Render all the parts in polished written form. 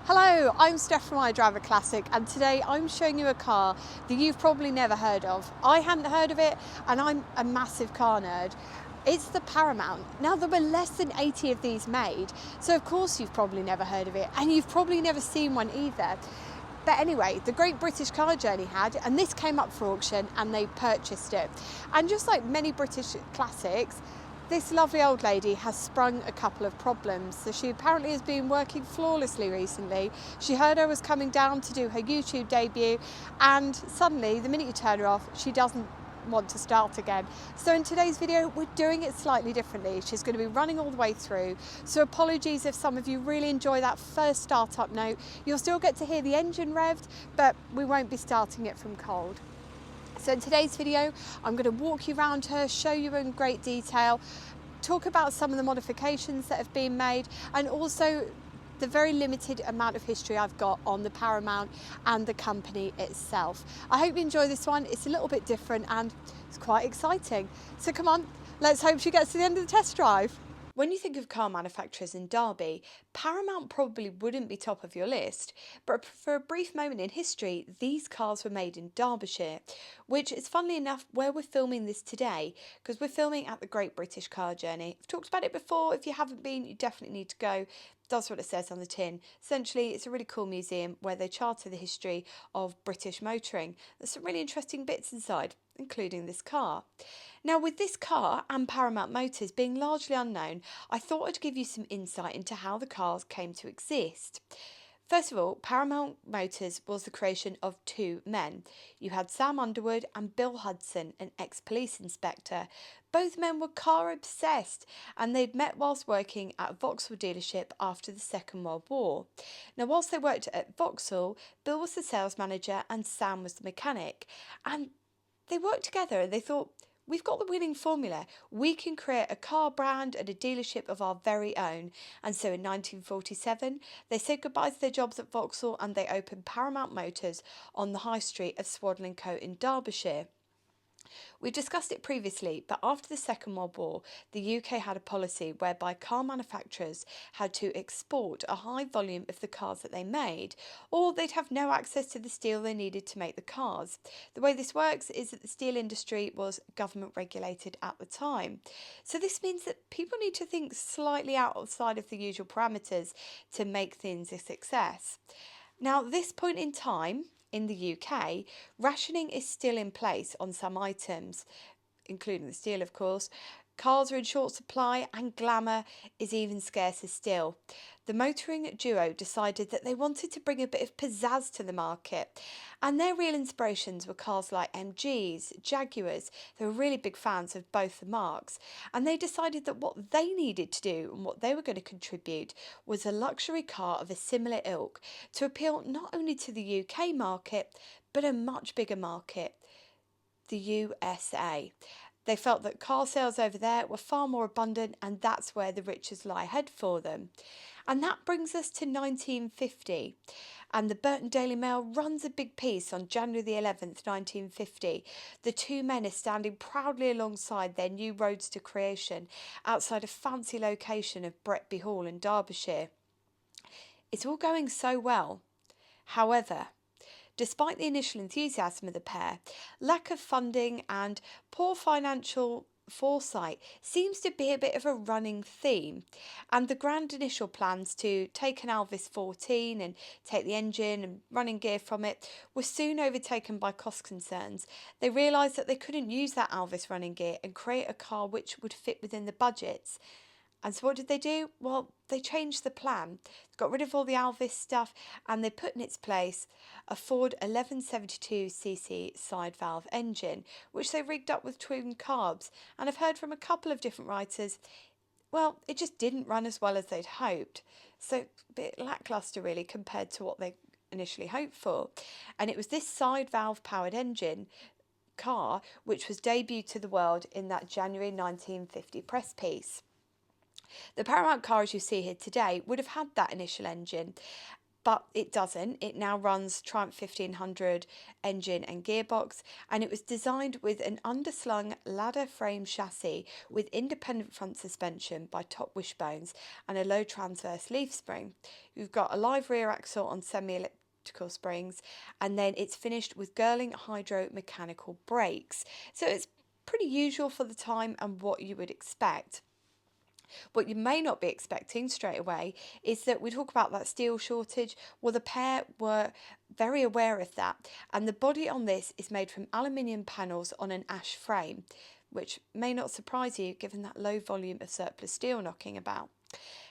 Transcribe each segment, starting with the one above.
Hello, I'm Steph from iDriver Classic, and today I'm showing you a car that you've probably never heard of. I hadn't heard of it, and I'm a massive car nerd. It's the Paramount. Now, there were less than 80 of these made, so of course you've probably never heard of it, and you've probably never seen one either. But anyway, the Great British Car Journey had, and this came up for auction, and they purchased it. And just like many British classics, this lovely old lady has sprung a couple of problems. So she apparently has been working flawlessly recently. She heard I was coming down to do her YouTube debut, and suddenly, the minute you turn her off, she doesn't want to start again. So in today's video, we're doing it slightly differently. She's going to be running all the way through. So apologies if some of you really enjoy that first startup note. You'll still get to hear the engine revved, but we won't be starting it from cold. So in today's video, I'm going to walk you around her, show you in great detail, talk about some of the modifications that have been made, and also the very limited amount of history I've got on the Paramount and the company itself. I hope you enjoy this one. It's a little bit different and it's quite exciting. So come on, let's hope she gets to the end of the test drive. When you think of car manufacturers in Derby, Paramount probably wouldn't be top of your list, but for a brief moment in history, these cars were made in Derbyshire, which is funnily enough where we're filming this today, because we're filming at the Great British Car Journey. I've talked about it before. If you haven't been, you definitely need to go. That's what it says on the tin. Essentially, it's a really cool museum where they charter the history of British motoring. There's some really interesting bits inside, including this car. Now, with this car and Paramount Motors being largely unknown, I thought I'd give you some insight into how the cars came to exist. First of all, Paramount Motors was the creation of two men. You had Sam Underwood and Bill Hudson, an ex-police inspector. Both men were car obsessed, and they'd met whilst working at a Vauxhall dealership after the Second World War. Now, whilst they worked at Vauxhall, Bill was the sales manager and Sam was the mechanic. And they worked together and they thought, we've got the winning formula. We can create a car brand and a dealership of our very own. And so in 1947, they said goodbye to their jobs at Vauxhall and they opened Paramount Motors on the high street of Swadlincote in Derbyshire. We've discussed it previously, but after the Second World War, the UK had a policy whereby car manufacturers had to export a high volume of the cars that they made, or they'd have no access to the steel they needed to make the cars. The way this works is that the steel industry was government regulated at the time. So this means that people need to think slightly outside of the usual parameters to make things a success. Now, at this point in time, in the UK, rationing is still in place on some items, including the steel, of course. Cars are in short supply and glamour is even scarcer still. The motoring duo decided that they wanted to bring a bit of pizzazz to the market, and their real inspirations were cars like MGs, Jaguars. They were really big fans of both the marques, and they decided that what they needed to do and what they were going to contribute was a luxury car of a similar ilk to appeal not only to the UK market but a much bigger market, the USA. They felt that car sales over there were far more abundant, and that's where the riches lie ahead for them. And that brings us to 1950. And the Burton Daily Mail runs a big piece on January the 11th, 1950. The two men are standing proudly alongside their new Roadster creation outside a fancy location of Bretby Hall in Derbyshire. It's all going so well. However, despite the initial enthusiasm of the pair, lack of funding and poor financial foresight seems to be a bit of a running theme, and the grand initial plans to take an Alvis 14 and take the engine and running gear from it were soon overtaken by cost concerns. They realised that they couldn't use that Alvis running gear and create a car which would fit within the budgets. And so what did they do? Well, they changed the plan, got rid of all the Alvis stuff, and they put in its place a Ford 1172cc side valve engine, which they rigged up with twin carbs. And I've heard from a couple of different writers, well, it just didn't run as well as they'd hoped. So a bit lacklustre really compared to what they initially hoped for. And it was this side valve powered engine car which was debuted to the world in that January 1950 press piece. The Paramount car, as you see here today, would have had that initial engine, but it doesn't. It now runs Triumph 1500 engine and gearbox, and it was designed with an underslung ladder frame chassis with independent front suspension by Top Wishbones and a low transverse leaf spring. You've got a live rear axle on semi-elliptical springs, and then it's finished with Girling hydro mechanical brakes. So it's pretty usual for the time and what you would expect. What you may not be expecting straight away is that we talk about that steel shortage. Well, the pair were very aware of that, and the body on this is made from aluminium panels on an ash frame, which may not surprise you given that low volume of surplus steel knocking about.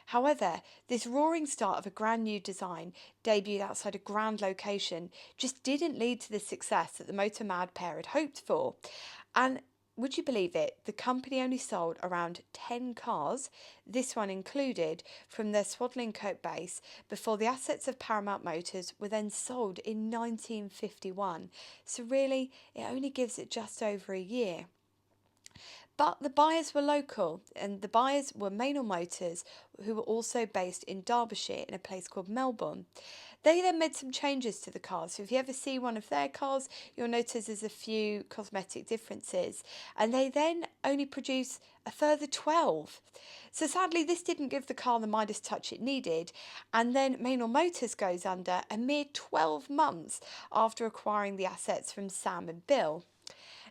However, this roaring start of a brand new design, debuted outside a grand location, just didn't lead to the success that the Motor Mad pair had hoped for. And would you believe it? The company only sold around 10 cars, this one included, from their Swadlincote base before the assets of Paramount Motors were then sold in 1951. So really, it only gives it just over a year. But the buyers were local, and the buyers were Maynard Motors, who were also based in Derbyshire in a place called Melbourne. They then made some changes to the cars. So if you ever see one of their cars, you'll notice there's a few cosmetic differences. And they then only produce a further 12. So sadly, this didn't give the car the Midas touch it needed. And then Maynard Motors goes under a mere 12 months after acquiring the assets from Sam and Bill.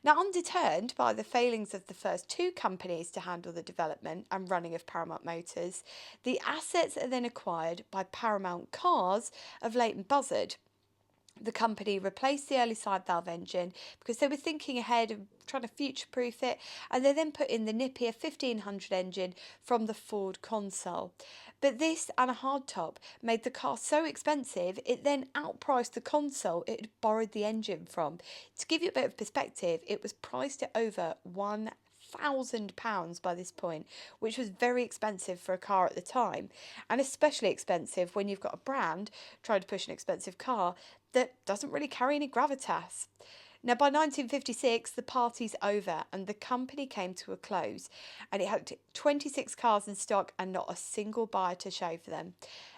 Now, undeterred by the failings of the first two companies to handle the development and running of Paramount Motors, the assets are then acquired by Paramount Cars of Leighton Buzzard. The company replaced the early side valve engine because they were thinking ahead of trying to future-proof it, and they then put in the nippier 1500 engine from the Ford console. But this and a hardtop made the car so expensive it then outpriced the console it had borrowed the engine from. To give you a bit of perspective, it was priced at over £1,000 by this point, which was very expensive for a car at the time, and especially expensive when you've got a brand trying to push an expensive car that doesn't really carry any gravitas. Now, by 1956, the party's over and the company came to a close, and it had 26 cars in stock and not a single buyer to show for them.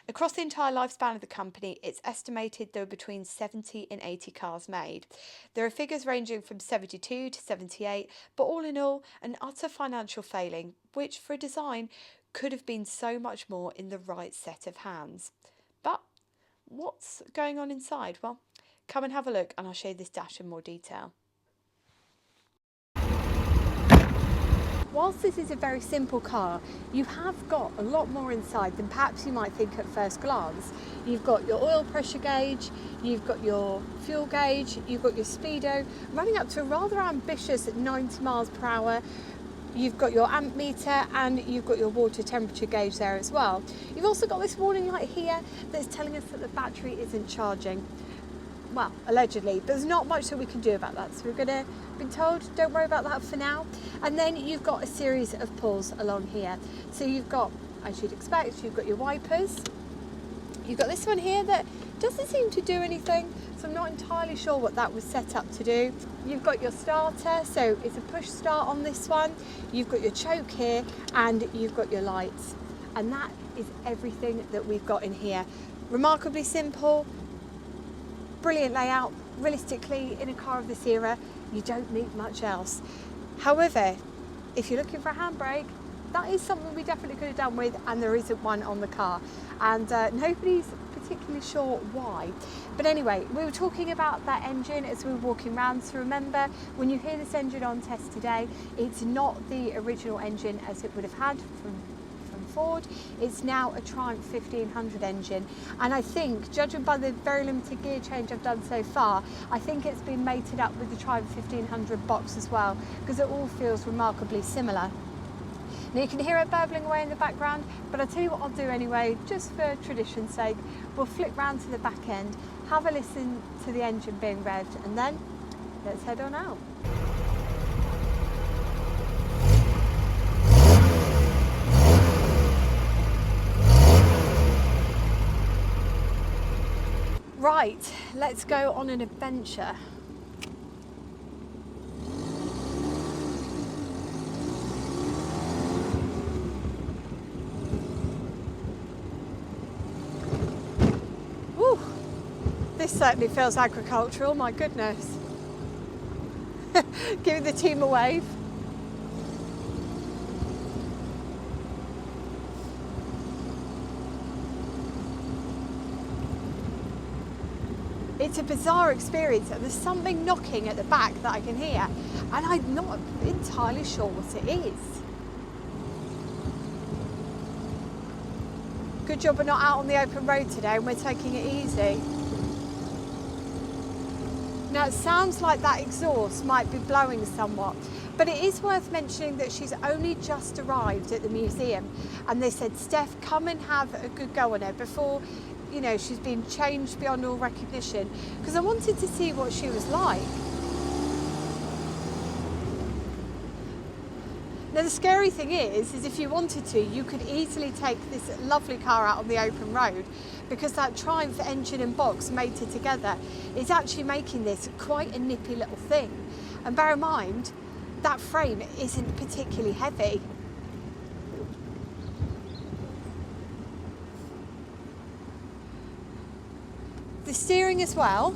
Across the entire lifespan of the company, it's estimated there were between 70 and 80 cars made. There are figures ranging from 72 to 78, but all in all, an utter financial failing, which for a design could have been so much more in the right set of hands. But what's going on inside? Well, come and have a look and I'll show you this dash in more detail. Whilst this is a very simple car, you have got a lot more inside than perhaps you might think at first glance. You've got your oil pressure gauge, you've got your fuel gauge, you've got your speedo, running up to a rather ambitious 90 miles per hour. You've got your amp meter and you've got your water temperature gauge there as well. You've also got this warning light here that's telling us that the battery isn't charging. Well, allegedly, but there's not much that we can do about that. So we're been told, don't worry about that for now. And then you've got a series of pulls along here. So you've got, as you'd expect, you've got your wipers. You've got this one here that doesn't seem to do anything. So I'm not entirely sure what that was set up to do. You've got your starter, so it's a push start on this one. You've got your choke here and you've got your lights. And that is everything that we've got in here. Remarkably simple. Brilliant layout. Realistically, in a car of this era, you don't need much else. However, if you're looking for a handbrake, that is something we definitely could have done with, and there isn't one on the car. And nobody's particularly sure why. But anyway, we were talking about that engine as we were walking around. So remember, when you hear this engine on test today, it's not the original engine as it would have had from Ford. It's now a Triumph 1500 engine, and I think, judging by the very limited gear change I've done so far, I think it's been mated up with the Triumph 1500 box as well, because it all feels remarkably similar. Now you can hear it burbling away in the background, but I'll tell you what I'll do anyway, just for tradition's sake. We'll flip round to the back end, have a listen to the engine being revved, and then let's head on out. Right, let's go on an adventure. Woo! this certainly feels agricultural, my goodness. Giving the team a wave. It's a bizarre experience, and there's something knocking at the back that I can hear, and I'm not entirely sure what it is. Good job we're not out on the open road today and we're taking it easy. Now it sounds like that exhaust might be blowing somewhat, but it is worth mentioning that she's only just arrived at the museum, and they said, Steph, come and have a good go on her before, you know, she's been changed beyond all recognition, because I wanted to see what she was like. Now the scary thing is if you wanted to, you could easily take this lovely car out on the open road, because that Triumph engine and box mated together is actually making this quite a nippy little thing. And bear in mind, that frame isn't particularly heavy. The steering as well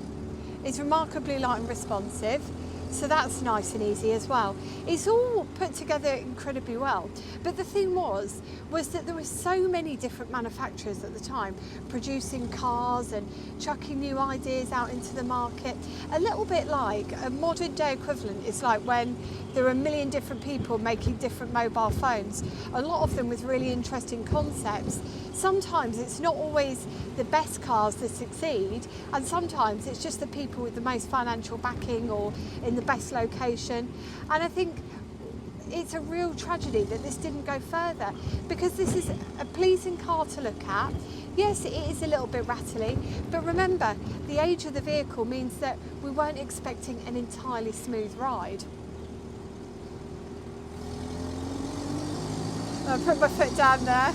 is remarkably light and responsive, so that's nice and easy as well. It's all put together incredibly well, but the thing was that there were so many different manufacturers at the time producing cars and chucking new ideas out into the market. A little bit like a modern day equivalent is like when there are a million different people making different mobile phones, a lot of them with really interesting concepts. Sometimes it's not always the best cars that succeed, and sometimes it's just the people with the most financial backing or in the best location. And I think it's a real tragedy that this didn't go further, because this is a pleasing car to look at. Yes, it is a little bit rattly, but remember, the age of the vehicle means that we weren't expecting an entirely smooth ride. I'll put my foot down there.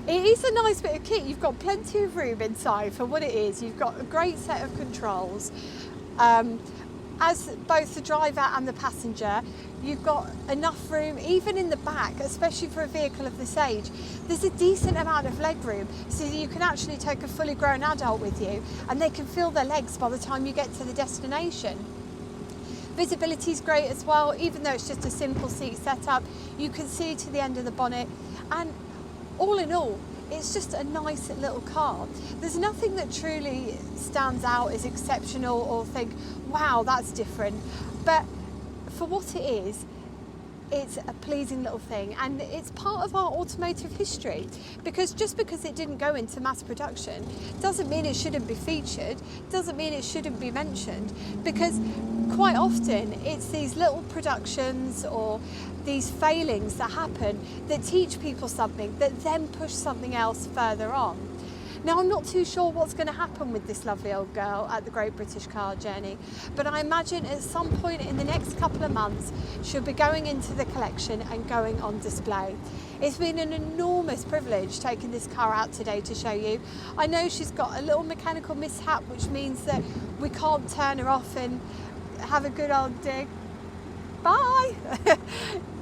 It is a nice bit of kit. You've got plenty of room inside for what it is. You've got a great set of controls. As both the driver and the passenger, you've got enough room, even in the back, especially for a vehicle of this age. There's a decent amount of leg room, so that you can actually take a fully grown adult with you, and they can feel their legs by the time you get to the destination. Visibility is great as well, even though it's just a simple seat setup. You can see to the end of the bonnet, and all in all, it's just a nice little car. There's nothing that truly stands out as exceptional or think, wow, that's different. But for what it is, it's a pleasing little thing, and it's part of our automotive history, because just because it didn't go into mass production doesn't mean it shouldn't be featured, doesn't mean it shouldn't be mentioned, because quite often it's these little productions or these failings that happen that teach people something that then push something else further on. Now, I'm not too sure what's going to happen with this lovely old girl at the Great British Car Journey, but I imagine at some point in the next couple of months she'll be going into the collection and going on display. It's been an enormous privilege taking this car out today to show you. I know she's got a little mechanical mishap, which means that we can't turn her off and have a good old dig. Bye!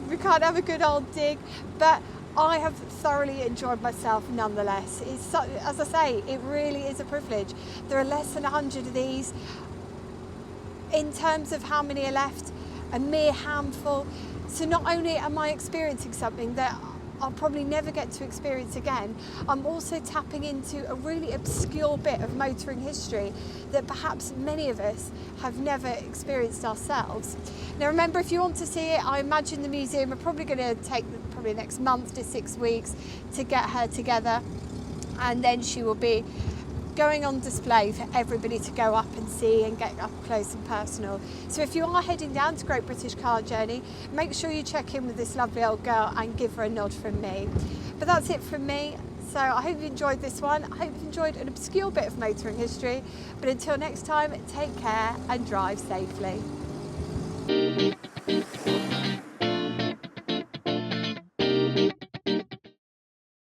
We can't have a good old dig, but I have thoroughly enjoyed myself nonetheless. It's so, as I say, it really is a privilege. There are less than 100 of these. In terms of how many are left, a mere handful. So not only am I experiencing something that I'll probably never get to experience again, I'm also tapping into a really obscure bit of motoring history that perhaps many of us have never experienced ourselves. Now remember, if you want to see it, I imagine the museum are probably going to take probably the next month to 6 weeks to get her together, and then she will be going on display for everybody to go up and see and get up close and personal. So if you are heading down to Great British Car Journey, make sure you check in with this lovely old girl and give her a nod from me. But that's it from me. So I hope you enjoyed this one. I hope you enjoyed an obscure bit of motoring history. But until next time, take care and drive safely.